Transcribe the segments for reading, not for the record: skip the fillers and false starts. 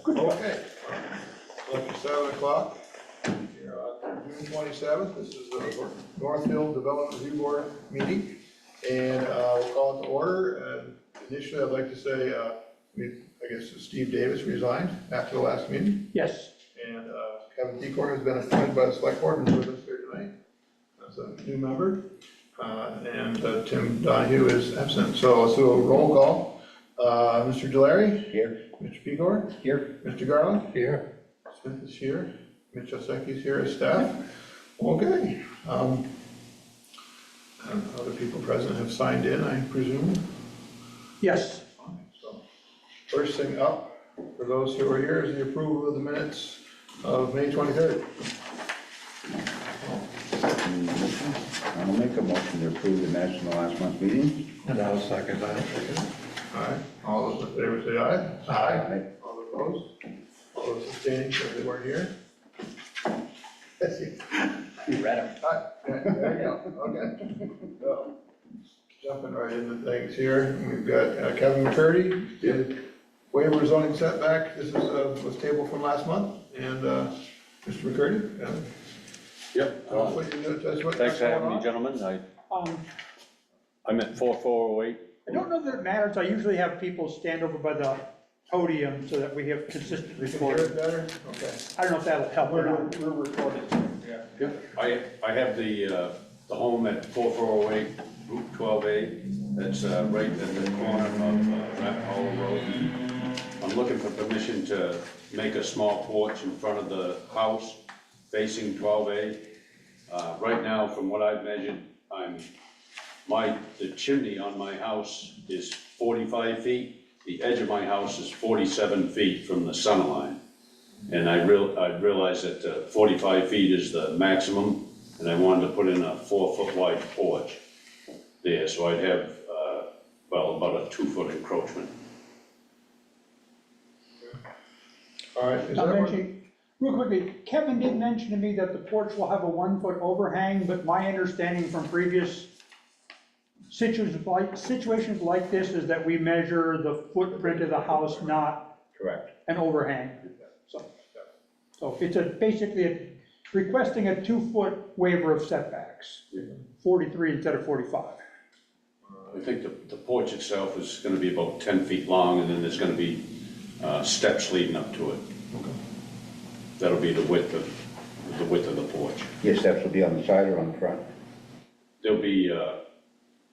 Okay. Up to 7 o'clock. Here on June 27th. This is the Northfield Development Review Board meeting. And we'll call it to order. And initially, I'd like to say, I guess Steve Davis resigned after the last meeting. Yes. And Kevin Decor has been appointed by the select board and is with us here tonight as a new member. And Tim Donahue is absent. So let's do a roll call. Mr. Delarry? Here. Mr. Pegor? Here. Mr. Garland? Here. Smith is here. Mitch Oseki's here as staff. Okay. And other people present have signed in, I presume. Yes. So first thing up for those who are here is the approval of the minutes of May 23rd. I'll make a motion to approve the minutes from the last month's meeting. And I'll second that. All right. All those in favor say aye. Aye. All opposed? All those abstaining because they weren't here? Yes, You read them. there you go, okay. So, jumping right into things here, we've got Kevin McCurdy, the waiver zoning setback, this is, was tabled from last month, and, Mr. McCurdy? Yep. Tell us what you do, tell us what- Thanks for having me, what's going gentlemen. Um, I'm at 4408. I don't know that it matters. I usually have people stand over by the podium so that we have consistent on. You can hear recording. it better? Okay. I don't know if that'll help or not. We're recording. Yeah. Yep. I have the home at 4408 Route 12A. That's right at the corner of Rapid Hollow Road. I'm looking for permission to make a small porch in front of the house facing 12A. Right now, from what I've measured, the chimney on my house is 45 feet. The edge of my house is 47 feet from the center line. And I realized that 45 feet is the maximum, and I wanted to put in a 4-foot wide porch there, so I'd have, about a 2-foot encroachment. All right, is Now, that what? real quickly, Kevin did mention to me that the porch will have a 1-foot overhang, but my understanding from previous situations like this is that we measure the footprint of the house, not Correct. an overhang. So it's basically requesting a 2-foot waiver of setbacks, 43 instead of 45. I think the porch itself is gonna be about 10 feet long, and then there's gonna be steps leading up to it. That'll be the width of the porch. Your steps will be on the side or on the front? There'll be,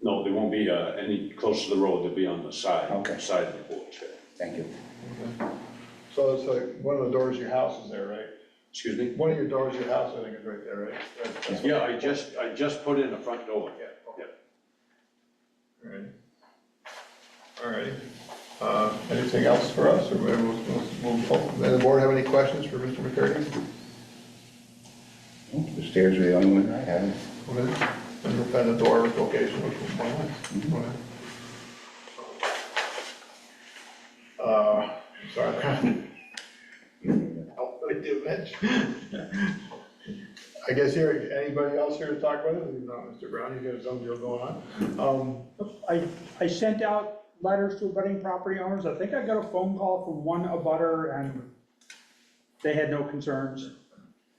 no, there won't be any close to the road, they'll be on the side, Okay. side of the porch. Thank you. So it's like, one of the doors of your house is there, right? Excuse me? One of your doors of your house, I think, is right there, right? That's what- Yeah, I just put in a front door. Yeah, okay. All right. Anything else for us, or does the board have any questions for Mr. McCurdy? The stairs are the only one I have. Okay. And the door location, which was one. Sorry. Help with you, Mitch. I guess here, anybody else here to talk about it? No, Mr. Brown, you got some deal going on. I sent out letters to abutting property owners. I think I got a phone call from one abutter and they had no concerns.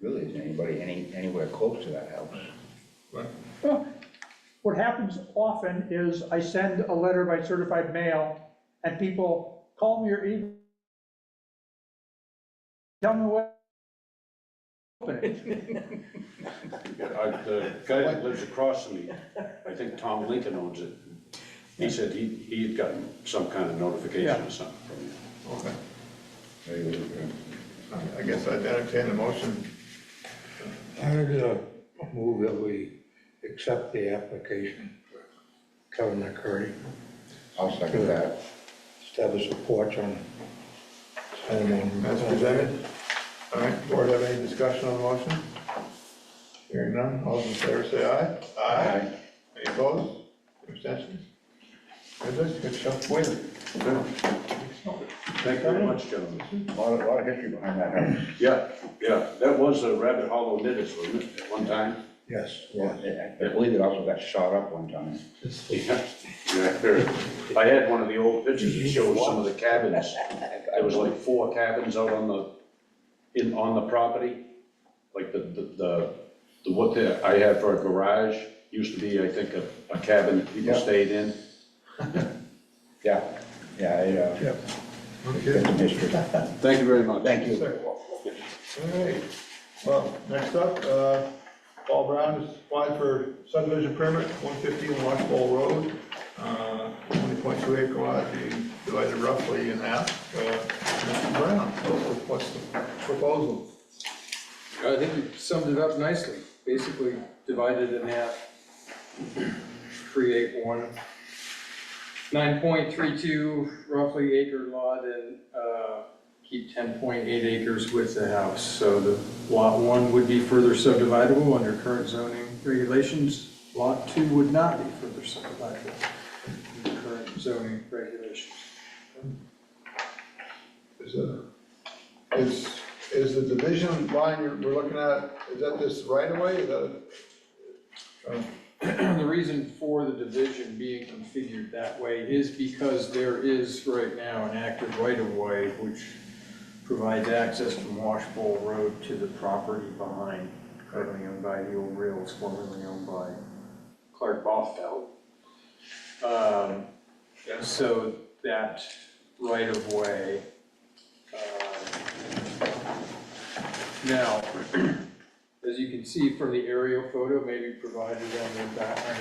Really, is anybody anywhere close to that house? Right. Well, what happens often is I send a letter by certified mail and people call me or email, tell me what. The guy that lives across from me, I think Tom Lincoln owns it. He said he had gotten some kind of notification or something from you. Okay. I guess I'd entertain a motion. I'd move that we accept the application for Kevin McCurdy. I'll second that. Establish a porch on home on. As presented. All right, board have any discussion on the motion? Hearing none, all those in favor say aye. Aye. Any opposed? Abstentions? Good stuff, waiver. Thank you very much, gentlemen. A lot of history behind that house. Yeah, that was a Rabbit Hollow Knitters, wasn't it, at one time? Yes. Yeah, I believe it also got shot up one time. Yeah, I had one of the old pictures that shows some of the cabins. There was like 4 cabins out on the property. Like what I had for a garage used to be, I think, a cabin that people Yeah. stayed in. Yeah, Yep. it's a mystery. Thank you very much. Thank you. All right, well, next up, Paul Brown has applied for subdivision permit, 115 Washbowl Road. 20.2 acre lot being divided roughly in half. Mr. Brown, what's the proposal? I think you summed it up nicely. Basically divided in half, create one 9.32 roughly acre lot and keep 10.8 acres with the house. So the lot 1 would be further subdividable under current zoning regulations. Lot 2 would not be further subdividable under current zoning regulations. Is the division line we're looking at, is that this right away? Is that The reason for the division being configured that way is because there is right now an active right-of-way which provides access from Washbowl Road to the property behind, currently owned by the old rails, formerly owned by Clark Bothfeld. So that right-of-way, now, as you can see from the aerial photo, maybe provided on the back, on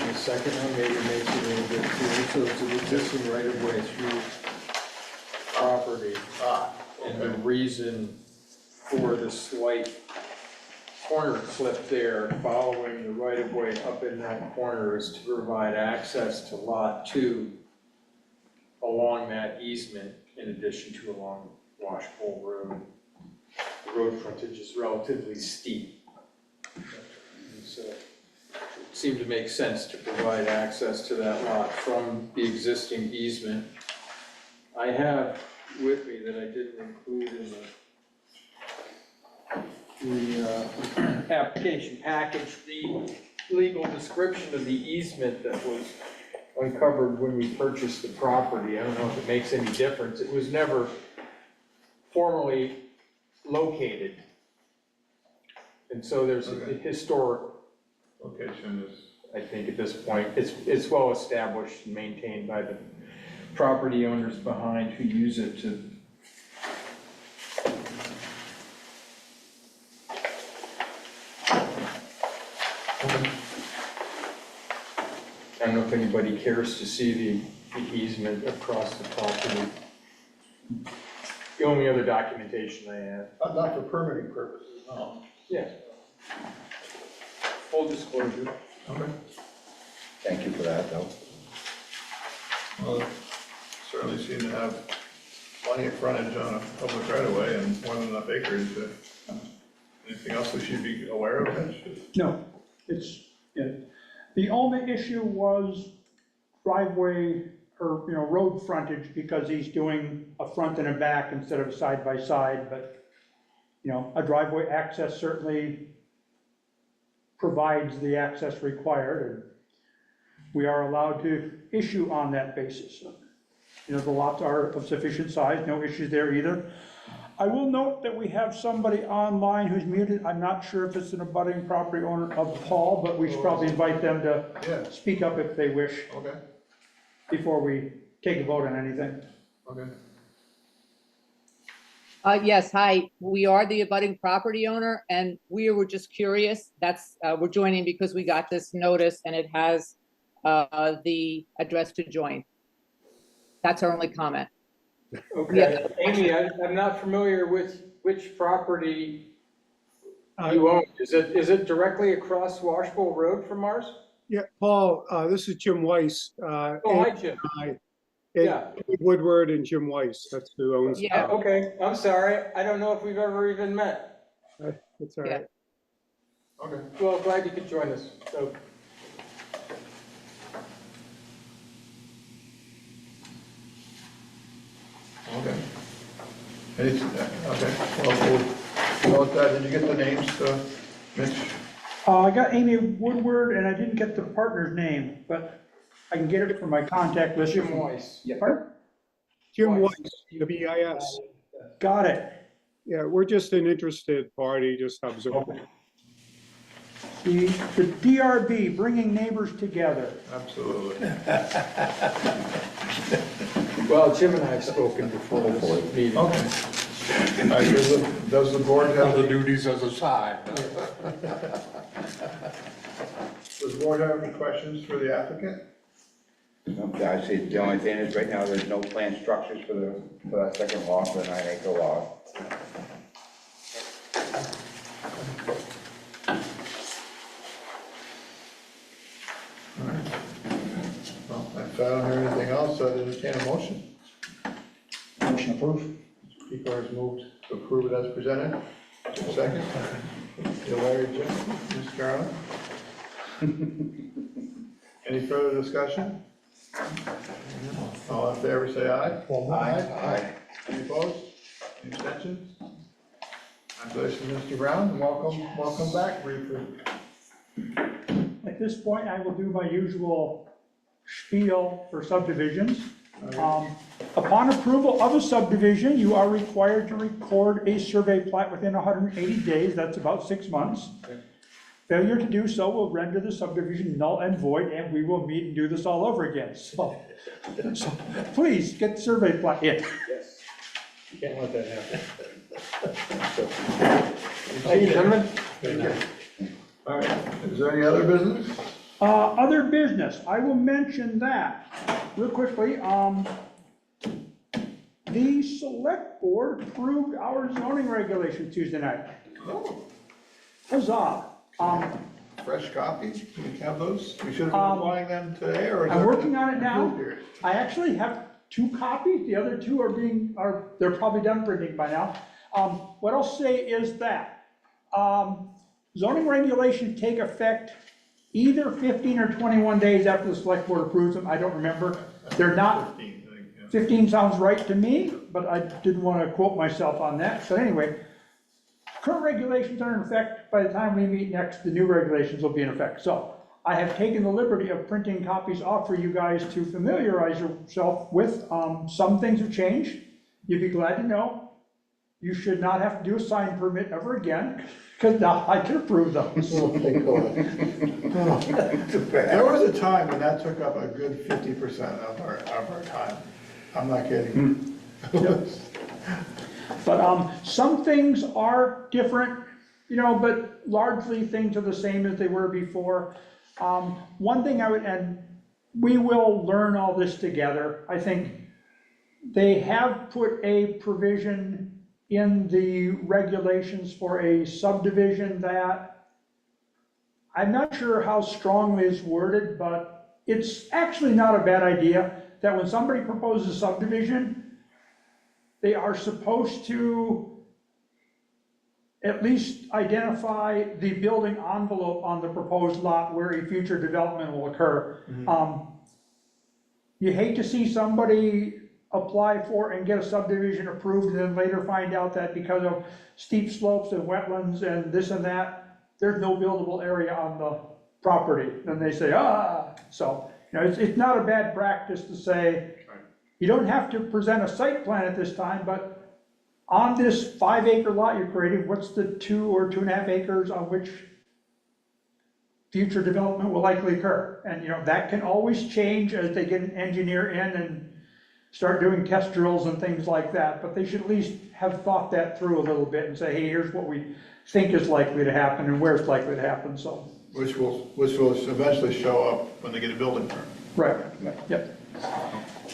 the second one, maybe makes it a little bit clearer. So it's an existing right-of-way through property. And the reason for the slight corner clip there, following the right-of-way up in that corner, is to provide access to lot 2 along that easement, in addition to along Washbowl Road. The road frontage is relatively steep. And so it seemed to make sense to provide access to that lot from the existing easement. I have with me that I didn't include in the application package, the legal description of the easement that was uncovered when we purchased the property. I don't know if it makes any difference. It was never formally located. And so there's a historic, location is? I think at this point, it's well established and maintained by the property owners behind who use it to. I don't know if anybody cares to see the easement across the property. The only other documentation I have. Not for permitting purposes, no. Yeah. Full disclosure. Okay. Thank you for that, though. Well, certainly seem to have plenty of frontage on a public right of way and more than enough acreage. Anything else we should be aware of, Mitch? No, it's, yeah. The only issue was driveway or, road frontage, because he's doing a front and a back instead of side by side, but, a driveway access certainly provides the access required, and we are allowed to issue on that basis. The lots are of sufficient size, no issues there either. I will note that we have somebody online who's muted. I'm not sure if it's an abutting property owner of Paul, but we should probably invite them Yeah. to speak up if they wish Okay, before we take a vote on anything. okay. Yes, hi, we are the abutting property owner, and we were just curious. We're joining because we got this notice and it has the address to join. That's our only comment. Okay, Amy, I'm not familiar with which property you own. Is it directly across Washbowl Road from ours? Yeah, Paul, this is Jim Weiss. Oh, hi, Jim. Yeah. Woodward and Jim Weiss, that's who owns. Yeah. Okay, I'm sorry. I don't know if we've ever even met. That's all Yeah. right. Okay. Well, glad you could join us. So, Okay. Okay, well, we'll note that. Did you get the names, Mitch? I got Amy Woodward, and I didn't get the partner's name, but I can get it from my contact list. Jim Weiss. Pardon? Jim Weiss, WIS. Got it. Yeah, we're just an interested party, just observing. The DRB, bringing neighbors together. Absolutely. Well, Jim and I have spoken before this meeting. Okay. All right, does the board have, The duties as a side. does the board have any questions for the applicant? I see, the only thing is, right now, there's no planned structures for that second lot, for the 9-acre lot. Well, if I don't hear anything else, I'd entertain a motion. Motion approved. Pete has moved to approve it as presented. Second. Larry, Jim, Ms. Garland. Any further discussion? All in favor, say aye. Aye. Any opposed? Any abstentions? Congratulations, Mr. Brown, and welcome back, briefly. At this point, I will do my usual spiel for subdivisions. Upon approval of a subdivision, you are required to record a survey plat within 180 days, that's about 6 months. Failure to do so will render the subdivision null and void, and we will meet and do this all over again. So please, get the survey plat in. Yes. You can't let that happen. Hey, gentlemen. All right, is there any other business? Other business, I will mention that real quickly. The select board approved our zoning regulations Tuesday night. Oh, Huzzah. fresh copies, do we have those? We should have been applying them today, or? is I'm that- working on it now. I actually have 2 copies, the other 2 they're probably done printing by now. What I'll say is that, zoning regulations take effect either 15 or 21 days after the select board approves them, I don't remember. They're not, 15, I think, yeah. 15 sounds right to me, but I didn't want to quote myself on that. So anyway, current regulations are in effect. By the time we meet next, the new regulations will be in effect. So I have taken the liberty of printing copies off for you guys to familiarize yourself with. Some things have changed. You'd be glad to know. You should not have to do a sign permit ever again, because now I can approve those. There was a time when that took up a good 50% of our time. I'm not kidding. But some things are different, but largely things are the same as they were before. One thing and we will learn all this together. I think they have put a provision in the regulations for a subdivision that I'm not sure how strongly it's worded, but it's actually not a bad idea that when somebody proposes a subdivision, they are supposed to at least identify the building envelope on the proposed lot where a future development will occur. You hate to see somebody apply for and get a subdivision approved and then later find out that because of steep slopes and wetlands and this and that, there's no buildable area on the property. Then they say, So, it's not a bad practice to say, you don't have to present a site plan at this time, but on this 5-acre lot you're creating, what's the 2 or 2.5 acres on which future development will likely occur? And, that can always change as they get an engineer in and start doing test drills and things like that, but they should at least have thought that through a little bit and say, hey, here's what we think is likely to happen and where it's likely to happen, so. Which will eventually show up when they get a building permit. Right, yep.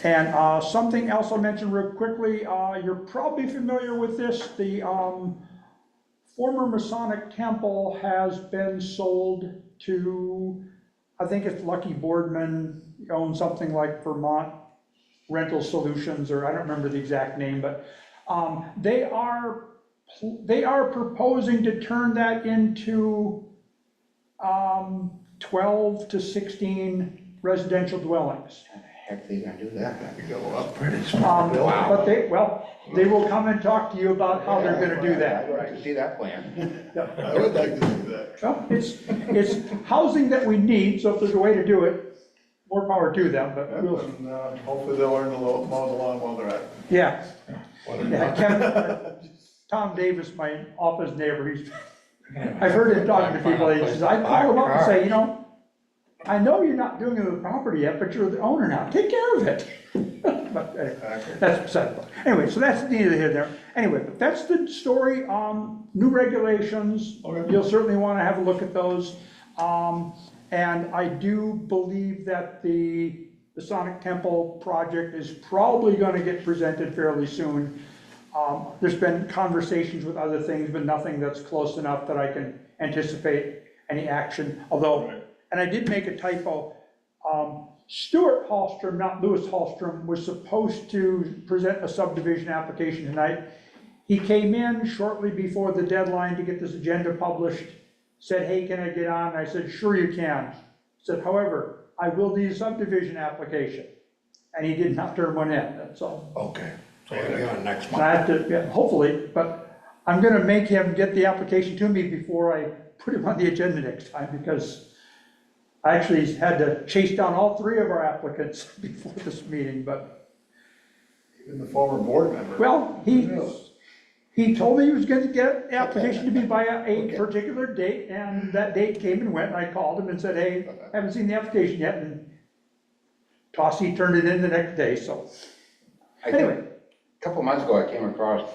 And something else I'll mention real quickly, you're probably familiar with this, the former Masonic temple has been sold to, I think it's Lucky Boardman, owns something like Vermont Rental Solutions, or I don't remember the exact name, but they are proposing to turn that into 12 to 16 residential dwellings. heck they gonna do that? Go up. Pretty small building. But they will come and talk to you about how they're gonna do that. I'd like to see that plan. I would like to see that. Well, it's housing that we need, so if there's a way to do it, more power to them, but we'll, And, hopefully they'll learn to mow the lawn while they're at it. yeah. What a- Yeah, Kevin, Tom Davis, my office neighbor, I've heard him talking to people, he says, I call him up and say, I know you're not doing it with the property yet, but you're the owner now, take care of it. But anyway, that's beside the point. Anyway, so that's neither here nor there. Anyway, but that's the story on new regulations. Okay. You'll certainly want to have a look at those. And I do believe that the Sonic Temple project is probably going to get presented fairly soon. There's been conversations with other things, but nothing that's close enough that I can anticipate any action, although, and I did make a typo. Stuart Hallstrom, not Lewis Hallstrom, was supposed to present a subdivision application tonight. He came in shortly before the deadline to get this agenda published, said, hey, can I get on? I said, sure you can. Said, however, I will need a subdivision application. And he did not turn one in, that's all. Okay, so it'll be on next And I month. have to, yeah, hopefully, but I'm gonna make him get the application to me before I put him on the agenda next time, because I actually had to chase down all three of our applicants before this meeting, but, Even the former board member. well, he told me he was gonna get the application to me by a particular date, and that date came and went, and I called him and said, hey, haven't seen the application yet, and Tossie turned it in the next day, so, I think anyway. A couple months ago, I came across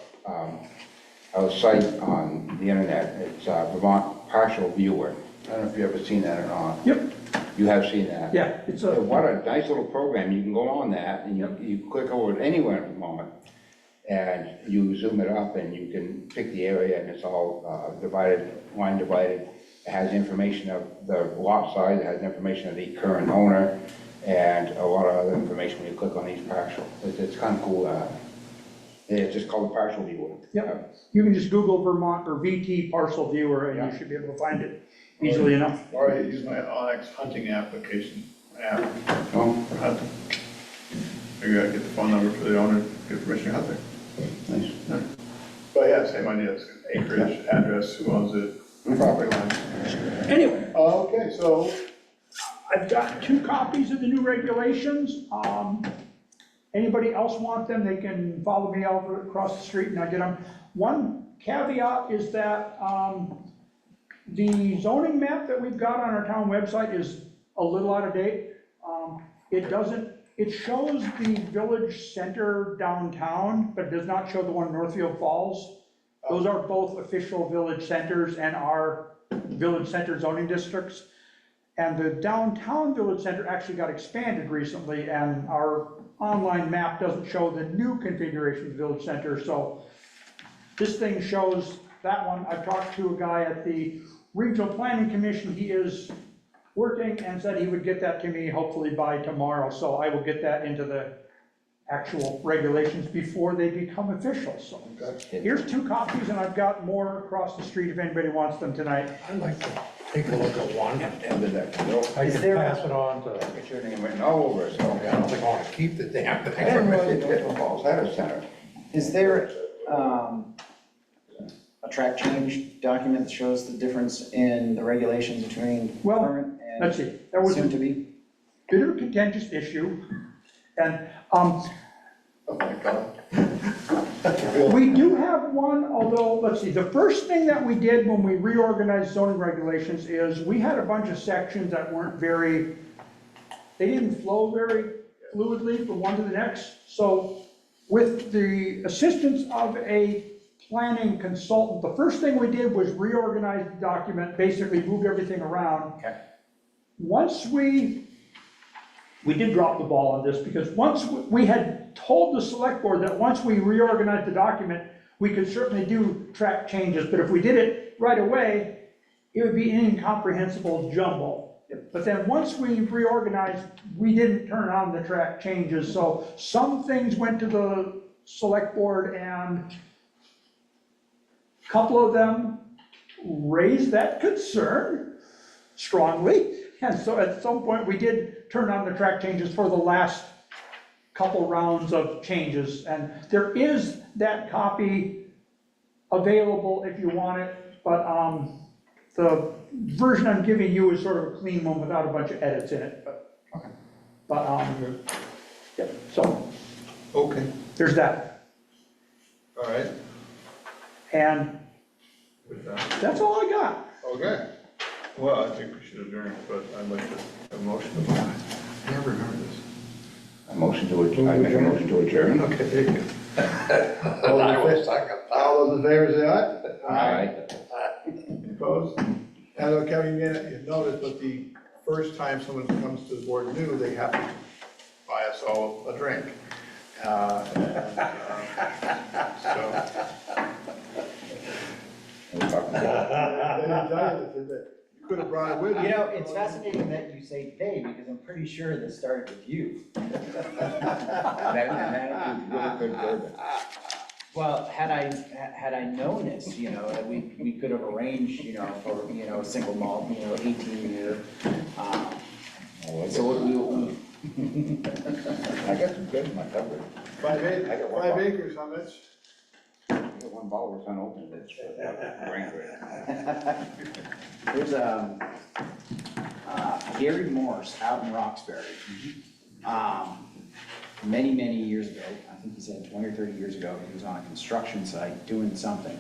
a site on the internet. It's Vermont Partial Viewer. I don't know if you've ever seen that or not. Yep, You have seen that? yeah, it's What a nice little program. You can go on that and you click over it anywhere in Vermont and you zoom it up and you can pick the area and it's all divided, line divided. It has information of the lot size, it has information of the current owner and a lot of other information when you click on each partial. It's kind of cool. It's just called a partial viewer. Yep, you can just Google Vermont or VT parcel viewer and you should be able to find it easily enough. Or I use my Onyx hunting application app Oh, for hunting. Maybe I get the phone number for the owner, get permission to hunt there. nice. But yeah, same idea, it's acreage, address, who owns it, property line. Anyway, Okay, so, I've got 2 copies of the new regulations. Anybody else want them, they can follow me over across the street and I get them. One caveat is that the zoning map that we've got on our town website is a little out of date. It shows the village center downtown, but does not show the one in Northfield Falls. Those are both official village centers and are village center zoning districts. And the downtown village center actually got expanded recently, and our online map doesn't show the new configuration of the village center, so this thing shows that one. I've talked to a guy at the Regional Planning Commission. He is working and said he would get that to me hopefully by tomorrow, so I will get that into the actual regulations before they become official, so. Here's 2 copies, and I've got more across the street if anybody wants them tonight. I'd like to take a look at one. End of that. No, I can pass it on to, get your name written all over it, so. I don't think I want to keep the damn thing. I didn't realize- Northfield Falls had a center. Is there a track change document that shows the difference in the regulations between Well, current Let's and see, there was soon a to be? bit of a contentious issue, and oh my God. we do have one, although, let's see, the first thing that we did when we reorganized zoning regulations is we had a bunch of sections that weren't very, they didn't flow very fluidly from one to the next. So with the assistance of a planning consultant, the first thing we did was reorganize the document, basically moved everything around. Okay. Once we did drop the ball on this, because once we had told the select board that once we reorganized the document, we could certainly do track changes, but if we did it right away, it would be an incomprehensible jumble. But then once we reorganized, we didn't turn on the track changes, so some things went to the select board and a couple of them raised that concern strongly. And so at some point, we did turn on the track changes for the last couple rounds of changes, and there is that copy available if you want it, but, the version I'm giving you is sort of a clean one without a bunch of edits in it, yeah, so, Okay, there's that. all right. And With that. that's all I got. Okay. Well, I think we should adjourn, but I'd like to have a motion to, I never remember this. A motion to adjourn, I make a motion to adjourn. Okay, thank you. All those in favor say aye. Aye. Opposed? And Kevin, you noticed, but the first time someone comes to the board new, they have to buy us all a drink. So. We're talking They about- didn't tell you that you could have brought it with you. You know, it's fascinating that you say they, because I'm pretty sure this started with you. That is really good bourbon. Well, had I known this, you know, that we could have arranged, you know, for, you know, a single malt, you know, 18-year. So we, I got some good in my cupboard. 5 I got one five bottle. acres, how much? I got one bottle that's unopened, it's brain there's Gary Morse out in Roxbury. Many years ago, I think he said 20 or 30 years ago, he was on a construction site doing something.